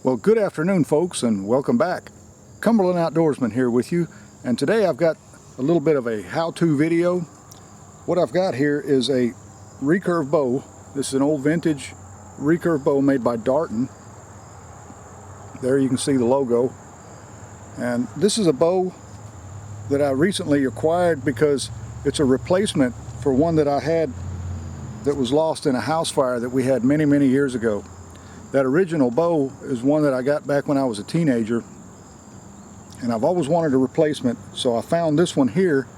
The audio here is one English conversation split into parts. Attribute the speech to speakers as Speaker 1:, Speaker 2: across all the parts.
Speaker 1: Well, good afternoon, folks, and welcome back. Cumberland Outdoorsman here with you, and today I've got a little bit of a how-to video. What I've got here is a recurve bow. This is an old vintage recurve bow made by Darton. There you can see the logo. And this is a bow that I recently acquired because it's a replacement for one that I had that was lost in a house fire that we had many, many years ago. That original bow is one that I got back when I was a teenager, and I've always wanted a replacement, so I found this one here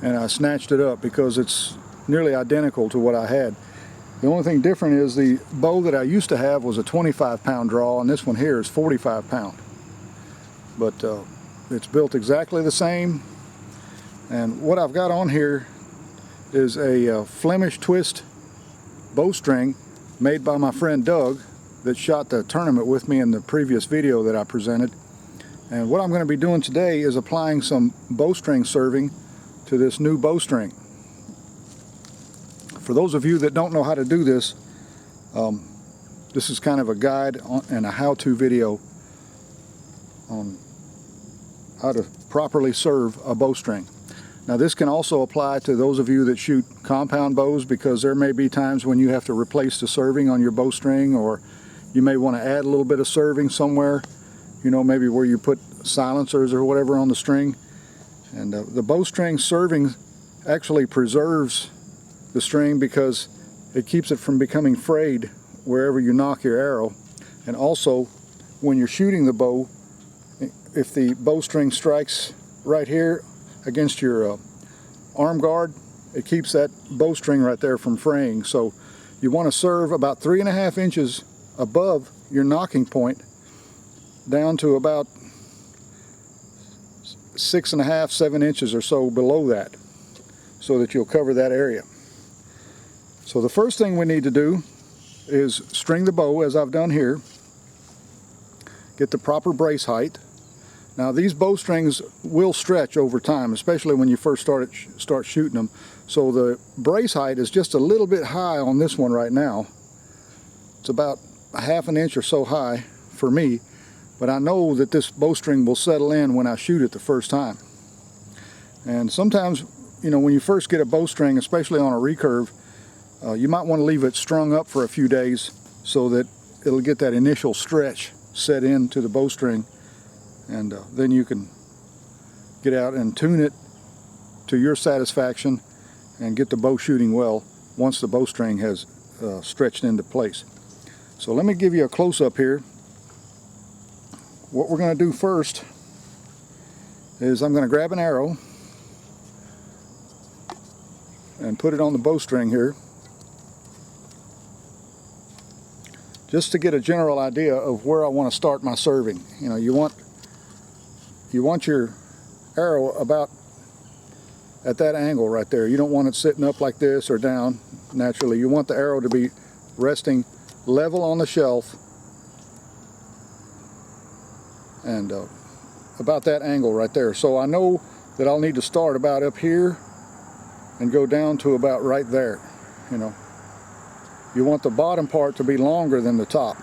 Speaker 1: and I snatched it up because it's nearly identical to what I had. The only thing different is the bow that I used to have was a 25-pound draw, and this one here is 45-pound. But it's built exactly the same, and what I've got on here is a Flemish twist bowstring made by my friend Doug that shot the tournament with me in the previous video that I presented. And what I'm going to be doing today is applying some bowstring serving to this new bowstring. For those of you that don't know how to do this, this is kind of a guide and a how-to video on how to properly serve a bowstring. Now, this can also apply to those of you that shoot compound bows, because there may be times when you have to replace the serving on your bowstring, or you may want to add a little bit of serving somewhere, you know, maybe where you put silencers or whatever on the string. And the bowstring serving actually preserves the string because it keeps it from becoming frayed wherever you knock your arrow. And also, when you're shooting the bow, if the bowstring strikes right here against your arm guard, it keeps that bowstring right there from fraying. So you want to serve about 3.5 inches above your knocking point down to about 6.5, 7 inches or so below that, so that you'll cover that area. So the first thing we need to do is string the bow, as I've done here. Get the proper brace height. Now, these bowstrings will stretch over time, especially when you first start shooting them. So the brace height is just a little bit high on this one right now. It's about 1/2 inch or so high for me, but I know that this bowstring will settle in when I shoot it the first time. And sometimes, you know, when you first get a bowstring, especially on a recurve, you might want to leave it strung up for a few days so that it'll get that initial stretch set into the bowstring, and then you can get out and tune it to your satisfaction and get the bow shooting well once the bowstring has stretched into place. So let me give you a close-up here. What we're going to do first is I'm going to grab an arrow and put it on the bowstring here, just to get a general idea of where I want to start my serving. You know, you want your arrow about at that angle right there. You don't want it sitting up like this or down naturally. You want the arrow to be resting level on the shelf, and about that angle right there. So I know that I'll need to start about up here and go down to about right there. You know, you want the bottom part to be longer than the top.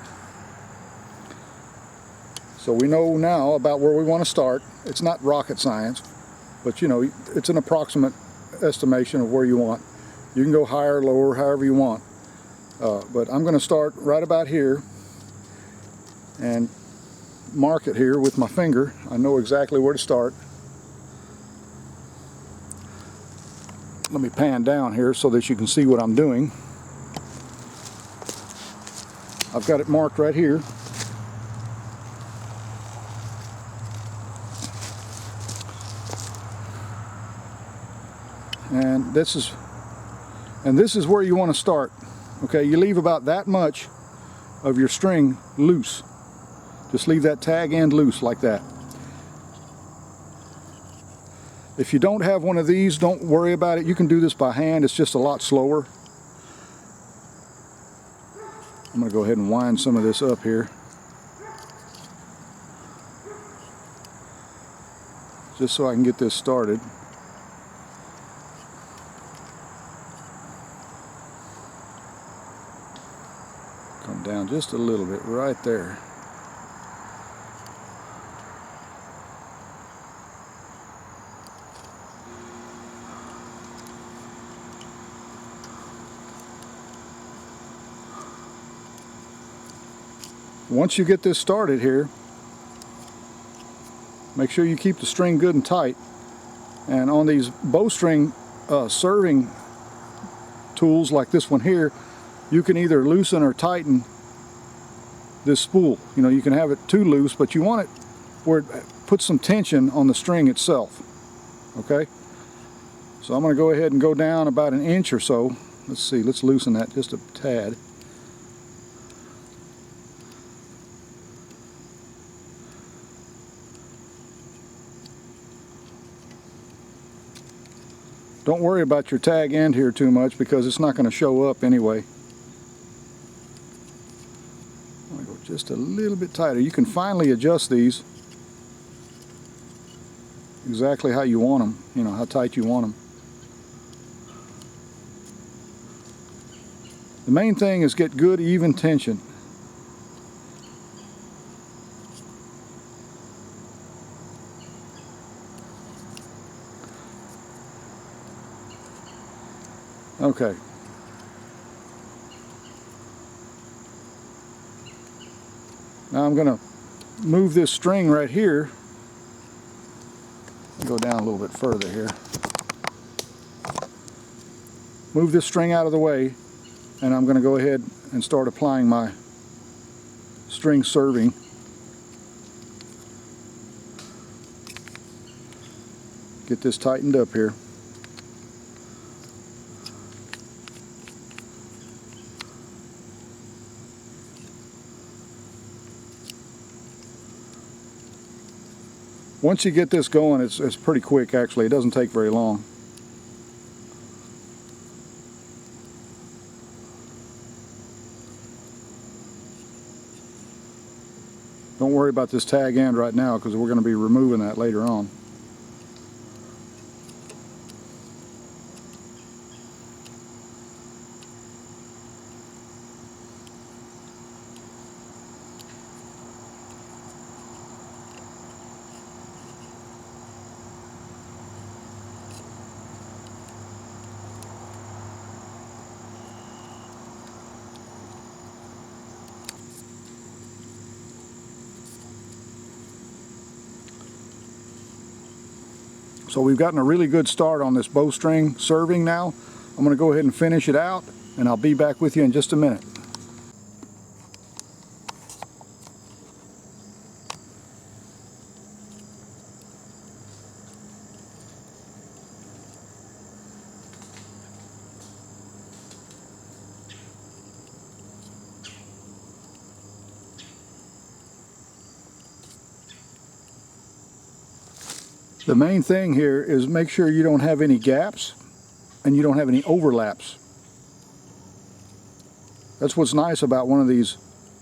Speaker 1: So we know now about where we want to start. It's not rocket science, but you know, it's an approximate estimation of where you want. You can go higher, lower, however you want. But I'm going to start right about here and mark it here with my finger. I know exactly where to start. Let me pan down here so that you can see what I'm doing. I've got it marked right here. And this is where you want to start. Okay, you leave about that much of your string loose. Just leave that tag end loose like that. If you don't have one of these, don't worry about it. You can do this by hand. It's just a lot slower. I'm going to go ahead and wind some of this up here, just so I can get this started. Come down just a little bit right there. Once you get this started here, make sure you keep the string good and tight. And on these bowstring serving tools like this one here, you can either loosen or tighten this spool. You know, you can have it too loose, but you want it where it puts some tension on the string itself. Okay? So I'm going to go ahead and go down about 1 inch or so. Let's see, let's loosen that just a tad. Don't worry about your tag end here too much because it's not going to show up anyway. I'm going to go just a little bit tighter. You can finally adjust these exactly how you want them, you know, how tight you want them. The main thing is get good even tension. Okay. Now I'm going to move this string right here. Go down a little bit further here. Move this string out of the way, and I'm going to go ahead and start applying my string serving. Get this tightened up here. Once you get this going, it's pretty quick actually. It doesn't take very long. Don't worry about this tag end right now because we're going to be removing that later on. So we've gotten a really good start on this bowstring serving now. I'm going to go ahead and finish it out, and I'll be back with you in just a minute. The main thing here is make sure you don't have any gaps and you don't have any overlaps. That's what's nice about one of these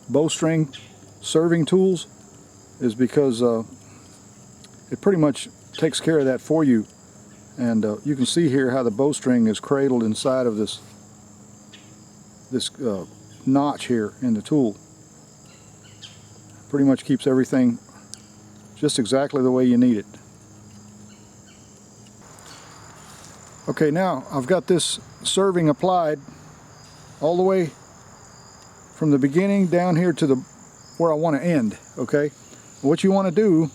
Speaker 1: bowstring serving tools, is because it pretty much takes care of that for you. And you can see here how the bowstring is cradled inside of this notch here in the tool. Pretty much keeps everything just exactly the way you need it. Okay, now I've got this serving applied all the way from the beginning down here to where I want to end. Okay, what you want to do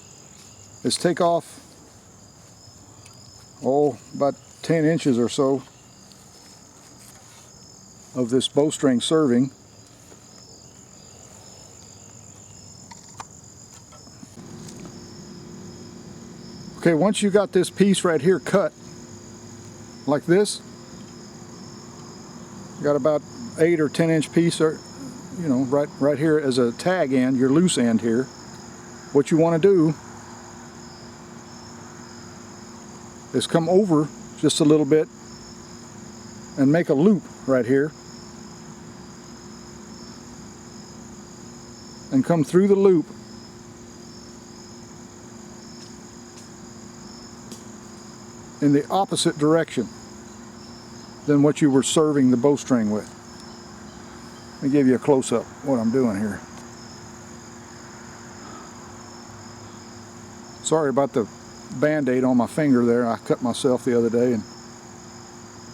Speaker 1: is take off about 10 inches or so of this bowstring serving. Okay, once you got this piece right here cut like this, you got about 8 or 10 inch piece, or you know, right here as a tag end, your loose end here. What you want to do is come over just a little bit and make a loop right here, and come through the loop in the opposite direction than what you were serving the bowstring with. Let me give you a close-up what I'm doing here. Sorry about the band-aid on my finger there. I cut myself the other day and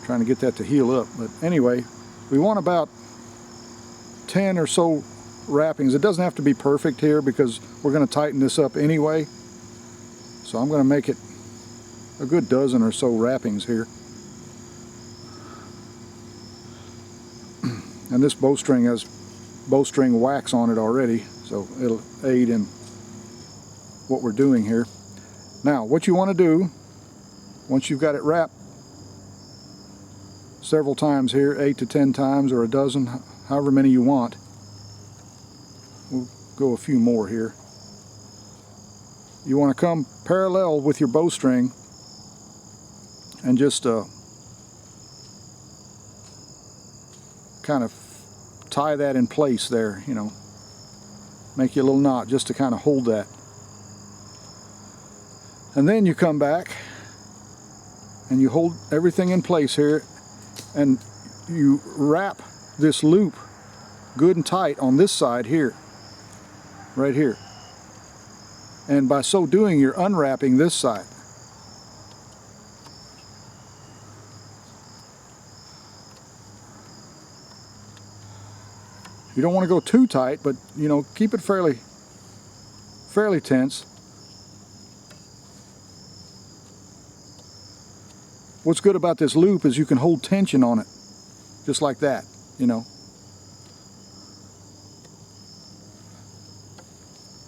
Speaker 1: trying to get that to heal up. But anyway, we want about 10 or so wrappings. It doesn't have to be perfect here because we're going to tighten this up anyway. So I'm going to make it a good dozen or so wrappings here. And this bowstring has bowstring wax on it already, so it'll aid in what we're doing here. Now, what you want to do, once you've got it wrapped several times here, 8 to 10 times or a dozen, however many you want. We'll go a few more here. You want to come parallel with your bowstring and just kind of tie that in place there, you know. Make you a little knot just to kind of hold that. And then you come back and you hold everything in place here and you wrap this loop good and tight on this side here, right here. And by so doing, you're unwrapping this side. You don't want to go too tight, but you know, keep it fairly tense. What's good about this loop is you can hold tension on it, just like that, you know,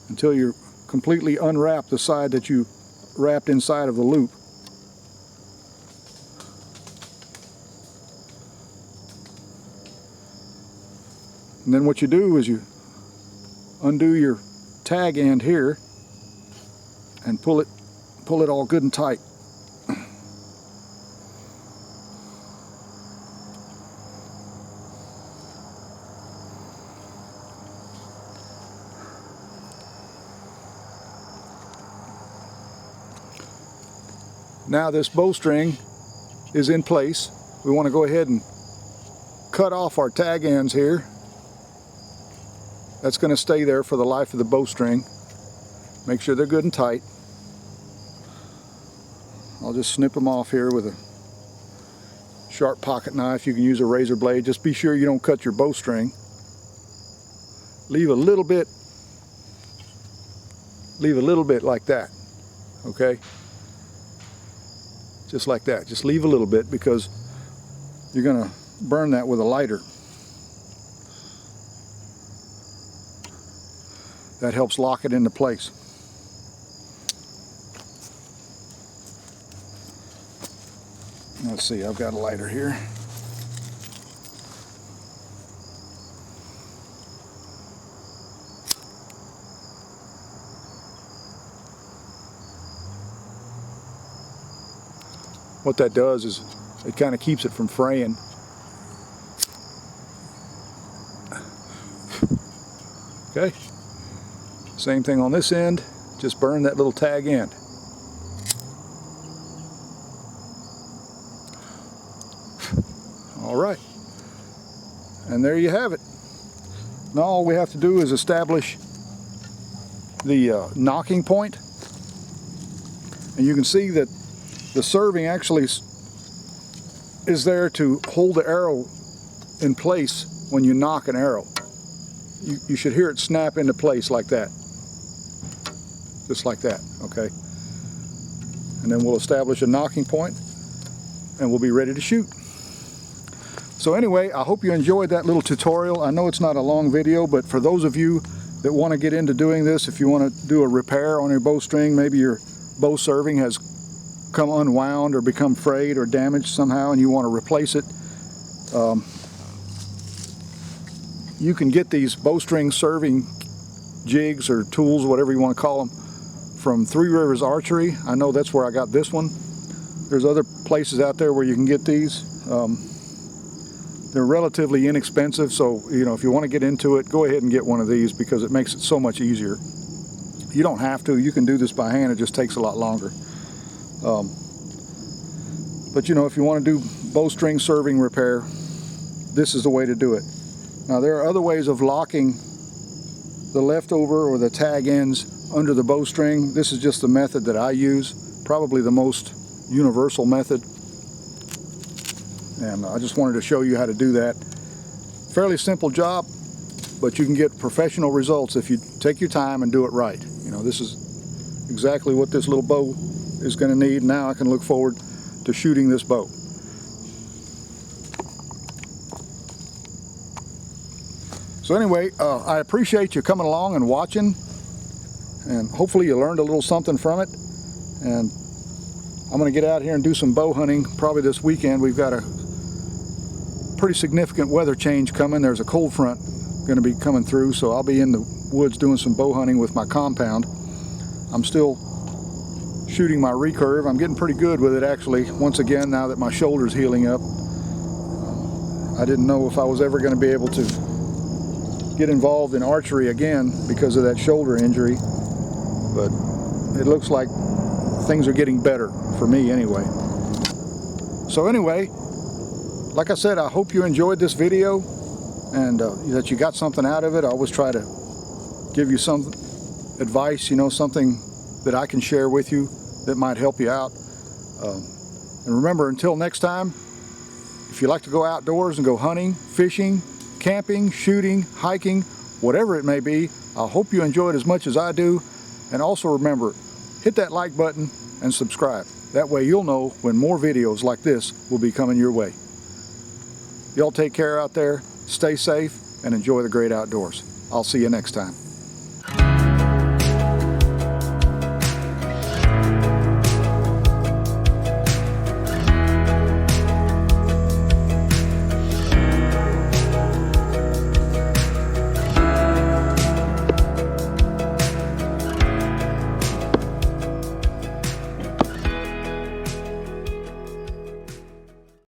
Speaker 1: until you're completely unwrap the side that you wrapped inside of the loop. And then what you do is you undo your tag end here and pull it all good and tight. Now this bowstring is in place. We want to go ahead and cut off our tag ends here. That's going to stay there for the life of the bowstring. Make sure they're good and tight. I'll just snip them off here with a sharp pocket knife. You can use a razor blade. Just be sure you don't cut your bowstring. Leave a little bit like that, okay? Just like that. Just leave a little bit because you're going to burn that with a lighter. That helps lock it into place. Let's see, I've got a lighter here. What that does is it kind of keeps it from fraying. Okay. Same thing on this end, just burn that little tag end. All right, and there you have it. Now all we have to do is establish the knocking point, and you can see that the serving actually is there to hold the arrow in place when you knock an arrow. You should hear it snap into place like that. Just like that, okay? And then we'll establish a knocking point and we'll be ready to shoot. So anyway, I hope you enjoyed that little tutorial. I know it's not a long video, but for those of you that want to get into doing this, if you want to do a repair on your bowstring, maybe your bow serving has come unwound or become frayed or damaged somehow and you want to replace it, you can get these bowstring serving jigs or tools, whatever you want to call them, from Three Rivers Archery. I know that's where I got this one. There's other places out there where you can get these. They're relatively inexpensive, so you know, if you want to get into it, go ahead and get one of these because it makes it so much easier. You don't have to. You can do this by hand. It just takes a lot longer. But you know, if you want to do bowstring serving repair, this is the way to do it. Now there are other ways of locking the leftover or the tag ends under the bowstring. This is just the method that I use, probably the most universal method. And I just wanted to show you how to do that. Fairly simple job. but you can get professional results if you take your time and do it right. You know, this is exactly what this little bow is going to need. Now I can look forward to shooting this bow. So anyway, I appreciate you coming along and watching, and hopefully you learned a little something from it. And I'm going to get out here and do some bow hunting probably this weekend. We've got a pretty significant weather change coming. There's a cold front going to be coming through, so I'll be in the woods doing some bow hunting with my compound. I'm still shooting my recurve. I'm getting pretty good with it, actually, once again, now that my shoulder's healing up. I didn't know if I was ever going to be able to get involved in archery again because of that shoulder injury, but it looks like things are getting better for me anyway. So anyway, like I said, I hope you enjoyed this video and that you got something out of it. I always try to give you some advice, you know, something that I can share with you that might help you out. And remember, until next time, if you like to go outdoors and go hunting, fishing, camping, shooting, hiking, whatever it may be, I hope you enjoy it as much as I do. And also remember, hit that like button and subscribe. That way you'll know when more videos like this will be coming your way. Y'all take care out there, stay safe, and enjoy the great outdoors. I'll see you next time.